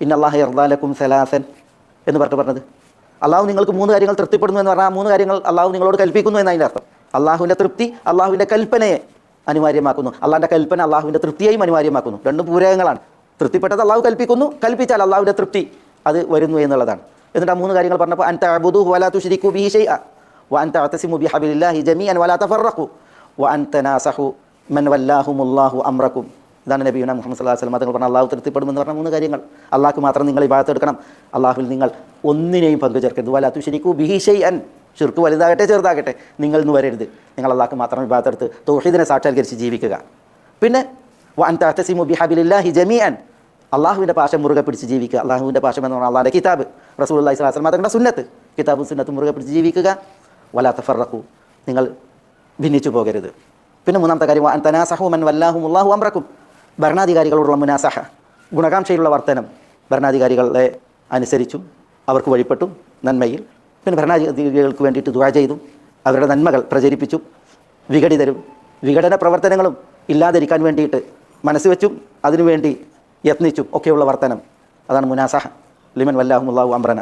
ഇന്നല്ലാഹ യർദാലക്കും സലാസൻ എന്ന് പറഞ്ഞത്. അള്ളാഹു നിങ്ങൾക്ക് 3 കാര്യങ്ങൾ തൃപ്തിപ്പെടുന്നു എന്ന് പറഞ്ഞാൽ ആ 3 കാര്യങ്ങൾ അള്ളാഹു നിങ്ങളോട് കൽപ്പിക്കുന്നു എന്നതിൻ്റെ അർത്ഥം. അള്ളാഹുവിൻ്റെ തൃപ്തി അള്ളാഹുവിൻ്റെ കൽപ്പനയെ അനിവാര്യമാക്കുന്നു, അള്ളാഹിൻ്റെ കൽപ്പന അള്ളാഹുവിൻ്റെ തൃപ്തിയെയും അനിവാര്യമാക്കുന്നു. രണ്ടും പൂരകങ്ങളാണ്. തൃപ്തിപ്പെട്ടത് അള്ളാഹു കൽപ്പിക്കുന്നു, കൽപ്പിച്ചാൽ അള്ളാഹുവിൻ്റെ തൃപ്തി അത് വരുന്നു എന്നുള്ളതാണ്. എന്നിട്ട് ആ 3 കാര്യങ്ങൾ പറഞ്ഞപ്പോൾ അൻ തഅബുദൂഹു വലാ തുശ്രികൂ ബിഹി ഷൈഅ വഅൻ തഅതസിമു ബിഹബ്ലില്ലാഹി ജമീഅൻ വലാ തഫറഖു വഅൻ തനാസഹു മൻ വല്ലാഹുമുല്ലാഹു അംറക്കും. ഇതാണ് നബിയുനാ മുഹമ്മദ് സ്വല്ലല്ലാഹു അലൈഹി വസല്ലം തങ്ങൾ പറഞ്ഞ അള്ളാഹു തൃപ്തിപ്പെടുമെന്ന് പറഞ്ഞ 3 കാര്യങ്ങൾ. അള്ളാഹ്ക്ക് മാത്രം നിങ്ങൾ ഇബാദത്ത് എടുക്കണം, അള്ളാഹുവിൽ നിങ്ങൾ ഒന്നിനെയും പങ്കു ചേർക്കരുത്. വലാ തുശ്രികൂ ബിഹി ഷൈഅൻ, ശിർക്ക് വലുതാകട്ടെ ചെറുതാകട്ടെ നിങ്ങൾ ഇന്ന് വരരുത്. നിങ്ങൾ അള്ളാഹ്ക്ക് മാത്രം ഇബാദത്ത് എടുത്ത് തൗഹീദിനെ സാക്ഷാത്കരിച്ച് ജീവിക്കുക. പിന്നെ വഅൻ തഅതസിമു ബിഹബ്ലില്ലാഹി ജമീഅൻ, അള്ളാഹുവിൻ്റെ പാശം മുറുകെ പിടിച്ച് ജീവിക്കുക. അള്ളാഹുവിൻ്റെ പാശം എന്ന് പറഞ്ഞാൽ അള്ളാഹിൻ്റെ കിതാബ്, റസൂലുള്ളാഹി സ്വല്ലല്ലാഹു അലൈഹി വസല്ലം തങ്ങളുടെ സുന്നത്ത്, കിതാബും സുന്നത്തും മുറുകെ പിടിച്ച് ജീവിക്കുക. വലാ തഫറഖു, നിങ്ങൾ ഭിന്നിച്ചു പോകരുത്. പിന്നെ 3ാമത്തെ കാര്യം വഅൻ തനാസഹു മൻ വല്ലാഹുമുല്ലാഹു അംറക്കും, ഭരണാധികാരികളോടുള്ള മുനാസഹ, ഗുണകാംക്ഷയിലുള്ള വർത്തനം. ഭരണാധികാരികളെ അനുസരിച്ചും അവർക്ക് വഴിപ്പെട്ടും നന്മയിൽ. പിന്നെ ഭരണാധികാരികൾക്ക് വേണ്ടിയിട്ട് ദുആ ചെയ്തും അവരുടെ നന്മകൾ പ്രചരിപ്പിച്ചും വിഘടിതരും വിഘടന പ്രവർത്തനങ്ങളും ഇല്ലാതിരിക്കാൻ വേണ്ടിയിട്ട് മനസ്സ് വെച്ചും അതിനുവേണ്ടി യത്നിച്ചും ഒക്കെയുള്ള വർത്തനം. അതാണ് മുനാസഹ ലിമൻ വല്ലാഹുമുല്ലാഹു അംറന.